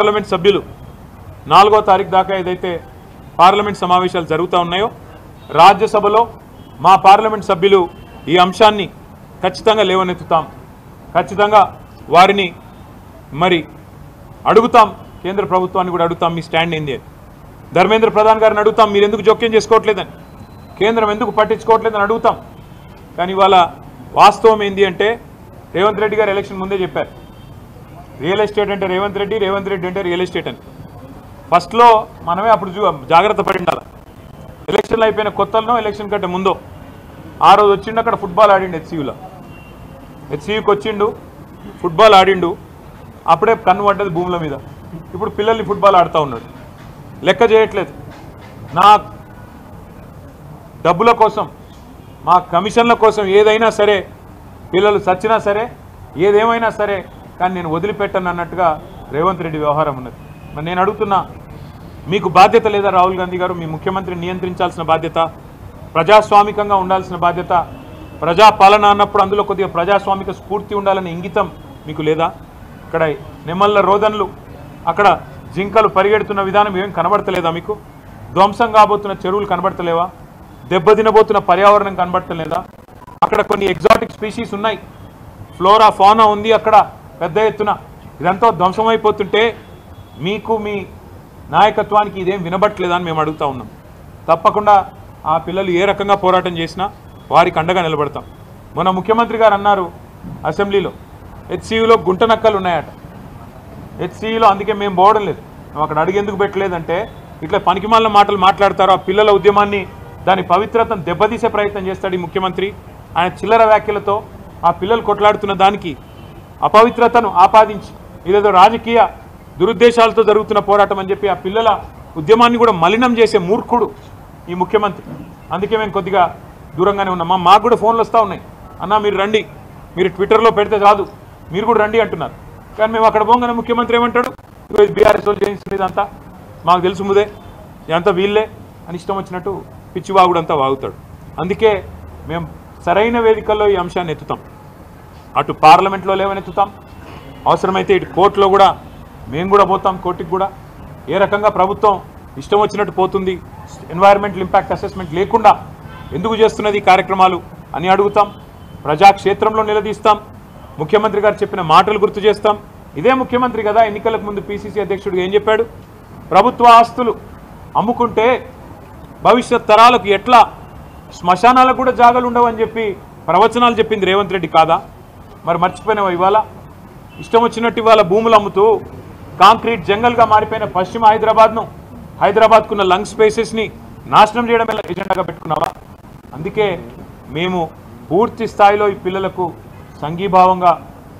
Parliament సభ్యులు 4వ తారీఖు దాకా ఏదైతే పార్లమెంట్ సమావేశాలు జరుగుతూ ఉన్నాయో రాజ్యసభలో మా పార్లమెంట్ సభ్యులు ఈ అంశాన్ని ఖచ్చితంగా లేవనెత్తుతాం, ఖచ్చితంగా వారిని మరి అడుగుతాం, కేంద్ర ప్రభుత్వాన్ని కూడా అడుగుతాం మీ స్టాండ్ ఏంది అని. ధర్మేంద్ర ప్రధాన్ గారిని అడుగుతాం, మీరు ఎందుకు జోక్యం చేసుకోవట్లేదని, కేంద్రం ఎందుకు పట్టించుకోవట్లేదని అడుగుతాం. కానీ ఇవాళ వాస్తవం ఏంది అంటే రేవంత్ రెడ్డి గారు ఎలక్షన్ ముందే చెప్పారు, రియల్ ఎస్టేట్ అంటే రేవంత్ రెడ్డి, రేవంత్ రెడ్డి అంటే రియల్ ఎస్టేట్ అని. ఫస్ట్లో మనమే అప్పుడు జాగ్రత్త పడి ఉండాలి. ఎలక్షన్లు అయిపోయిన కొత్తలో ఎలక్షన్ కంటే ముందో ఆ రోజు వచ్చిండు, అక్కడ ఫుట్బాల్ ఆడిండు హెచ్సియూకి వచ్చిండు, ఫుట్బాల్ ఆడిండు, అప్పుడే కన్ను పడ్డది భూముల మీద. ఇప్పుడు పిల్లల్ని ఫుట్బాల్ ఆడుతూ ఉన్నాడు, లెక్క చేయట్లేదు. నా డబ్బుల కోసం, మా కమిషన్ల కోసం ఏదైనా సరే, పిల్లలు చచ్చినా సరే, ఏదేమైనా సరే, కానీ నేను వదిలిపెట్టను అన్నట్టుగా రేవంత్ రెడ్డి వ్యవహారం ఉన్నది. మరి నేను అడుగుతున్నా, మీకు బాధ్యత లేదా రాహుల్ గాంధీ గారు? మీ ముఖ్యమంత్రిని నియంత్రించాల్సిన బాధ్యత, ప్రజాస్వామికంగా ఉండాల్సిన బాధ్యత, ప్రజాపాలన అన్నప్పుడు అందులో కొద్దిగా ప్రజాస్వామిక స్ఫూర్తి ఉండాలనే ఇంగితం మీకు లేదా? ఇక్కడ నెమళ్ళ రోదన్లు, అక్కడ జింకలు పరిగెడుతున్న విధానం ఏం కనబడతలేదా మీకు? ధ్వంసం కాబోతున్న చెరువులు కనబడతలేవా? దెబ్బతినబోతున్న పర్యావరణం కనబడతలేదా? అక్కడ కొన్ని ఎగ్జాటిక్ స్పీషీస్ ఉన్నాయి, ఫ్లోరా ఫౌనా ఉంది అక్కడ పెద్ద ఎత్తున. ఇదంతా ధ్వంసమైపోతుంటే మీకు మీ నాయకత్వానికి ఇదేం వినబట్టలేదా అని మేము అడుగుతా ఉన్నాం. తప్పకుండా ఆ పిల్లలు ఏ రకంగా పోరాటం చేసినా వారికి అండగా నిలబడతాం. మన ముఖ్యమంత్రి గారు అన్నారు అసెంబ్లీలో, హెచ్సియూలో గుంట నక్కలు ఉన్నాయట. హెచ్సియూలో అందుకే మేము పోవడం లేదు, మేము అక్కడ అడిగేందుకు పెట్టలేదంటే ఇట్లా పనికిమాలిన మాటలు మాట్లాడతారు. ఆ పిల్లల ఉద్యమాన్ని, దాని పవిత్రతను దెబ్బతీసే ప్రయత్నం చేస్తాడు ఈ ముఖ్యమంత్రి. ఆయన చిల్లర వ్యాఖ్యలతో ఆ పిల్లలు కొట్లాడుతున్న దానికి అపవిత్రతను ఆపాదించి ఇదేదో రాజకీయ దురుద్దేశాలతో జరుగుతున్న పోరాటం అని చెప్పి ఆ పిల్లల ఉద్యమాన్ని కూడా మలినం చేసే మూర్ఖుడు ఈ ముఖ్యమంత్రి. అందుకే మేము కొద్దిగా దూరంగానే ఉన్నాం. మాకు కూడా ఫోన్లు వస్తూ ఉన్నాయి, అన్న మీరు రండి, మీరు ట్విట్టర్లో పెడితే కాదు, మీరు కూడా రండి అంటున్నారు. కానీ మేము అక్కడ పోగానే ముఖ్యమంత్రి ఏమంటాడు, బీఆర్ఎస్ వాళ్ళు చేయించిన ఇదంతా మాకు తెలుసు ముదే, ఇదంతా వీళ్ళే అని ఇష్టం వచ్చినట్టు పిచ్చివాగుడంతా వాగుతాడు. అందుకే మేము సరైన వేదికల్లో ఈ అంశాన్ని ఎత్తుతాం. అటు పార్లమెంట్లో లేవనెత్తుతాం, అవసరమైతే ఇటు కోర్టులో కూడా మేము కూడా పోతాం, కోర్టుకి కూడా. ఏ రకంగా ప్రభుత్వం ఇష్టం వచ్చినట్టు పోతుంది, ఎన్వైరన్మెంటల్ ఇంపాక్ట్ అసెస్మెంట్ లేకుండా ఎందుకు చేస్తున్నది ఈ కార్యక్రమాలు అని అడుగుతాం. ప్రజాక్షేత్రంలో నిలదీస్తాం, ముఖ్యమంత్రి గారు చెప్పిన మాటలు గుర్తు చేస్తాం. ఇదే ముఖ్యమంత్రి కదా ఎన్నికలకు ముందు పిసిసి అధ్యక్షుడు ఏం చెప్పాడు, ప్రభుత్వ ఆస్తులు అమ్ముకుంటే భవిష్యత్ తరాలకు ఎట్లా శ్మశానాలకు కూడా జాగాలు ఉండవని చెప్పి ప్రవచనాలు చెప్పింది రేవంత్ రెడ్డి కాదా? మరి మర్చిపోయినావా? ఇవాళ ఇష్టం వచ్చినట్టు ఇవాళ భూములు అమ్ముతూ కాంక్రీట్ జంగల్గా మారిపోయిన పశ్చిమ హైదరాబాద్కున్న లంగ్ స్పేసెస్ని నాశనం చేయడం ఎజెండాగా పెట్టుకున్నావా? అందుకే మేము పూర్తి స్థాయిలో ఈ పిల్లలకు సంఘీభావంగా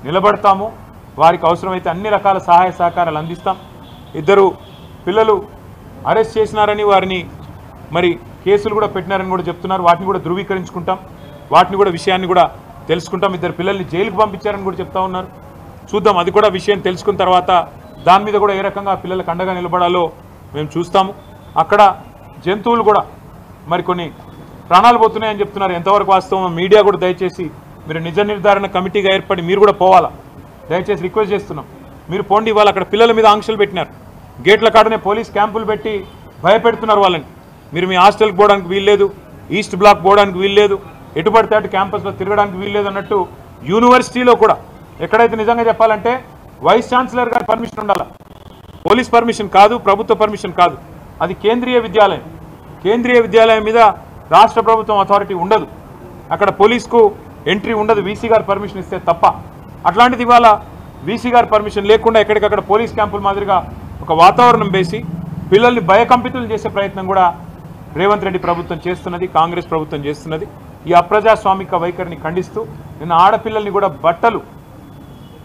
నిలబడతాము. వారికి అవసరమైతే అన్ని రకాల సహాయ సహకారాలు అందిస్తాం. 2 పిల్లలు అరెస్ట్ చేసినారని, వారిని మరి కేసులు కూడా పెట్టినారని కూడా చెప్తున్నారు. వాటిని కూడా ధృవీకరించుకుంటాం, వాటిని కూడా విషయాన్ని కూడా తెలుసుకుంటాం. 2 పిల్లల్ని జైలుకు పంపించారని కూడా చెప్తా ఉన్నారు. చూద్దాం, అది కూడా విషయం తెలుసుకున్న తర్వాత దాని మీద కూడా ఏ రకంగా పిల్లలకు అండగా నిలబడాలో మేము చూస్తాము. అక్కడ జంతువులు కూడా మరి కొన్ని ప్రాణాలు పోతున్నాయని చెప్తున్నారు. ఎంతవరకు వాస్తవం మీడియా కూడా దయచేసి మీరు నిజ నిర్ధారణ కమిటీగా ఏర్పడి మీరు కూడా పోవాలా, దయచేసి రిక్వెస్ట్ చేస్తున్నాం. మీరు పోండి. ఇవాళ అక్కడ పిల్లల మీద ఆంక్షలు పెట్టినారు, గేట్ల కాడనే పోలీస్ క్యాంపులు పెట్టి భయపెడుతున్నారు వాళ్ళని. మీరు మీ హాస్టల్కి పోవడానికి వీల్లేదు, ఈస్ట్ బ్లాక్ పోవడానికి వీల్లేదు, ఎటు పడితే అటు క్యాంపస్లో తిరగడానికి వీల్లేదు అన్నట్టు యూనివర్సిటీలో కూడా ఎక్కడైతే నిజంగా చెప్పాలంటే వైస్ ఛాన్సలర్ గారి పర్మిషన్ ఉండాలి, పోలీస్ పర్మిషన్ కాదు, ప్రభుత్వ పర్మిషన్ కాదు. అది కేంద్రీయ విద్యాలయం. కేంద్రీయ విద్యాలయం మీద రాష్ట్ర ప్రభుత్వం అథారిటీ ఉండదు, అక్కడ పోలీస్కు ఎంట్రీ ఉండదు, వీసీ గారు పర్మిషన్ ఇస్తే తప్ప. అట్లాంటిది ఇవాళ వీసీ గారి పర్మిషన్ లేకుండా ఎక్కడికక్కడ పోలీస్ క్యాంపుల మాదిరిగా ఒక వాతావరణం వేసి పిల్లల్ని భయకంపితులు చేసే ప్రయత్నం కూడా రేవంత్ రెడ్డి ప్రభుత్వం చేస్తున్నది, కాంగ్రెస్ ప్రభుత్వం చేస్తున్నది. ఈ అప్రజాస్వామిక వైఖరిని ఖండిస్తూ నిన్న ఆడపిల్లల్ని కూడా బట్టలు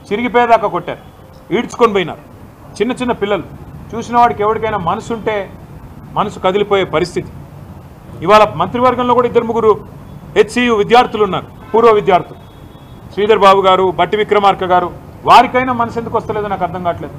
చిరిగిపోయేదాకా కొట్టారు, ఈడ్చుకొని పోయినారు. చిన్న పిల్లలు చూసిన వాడికి ఎవరికైనా మనసుంటే మనసు కదిలిపోయే పరిస్థితి. ఇవాళ మంత్రివర్గంలో కూడా 2-3 హెచ్సియు విద్యార్థులు ఉన్నారు, పూర్వ విద్యార్థులు, శ్రీధర్ బాబు గారు, బట్టి విక్రమార్క గారు. వారికైనా మనసు ఎందుకు వస్తలేదో నాకు అర్థం కావట్లేదు.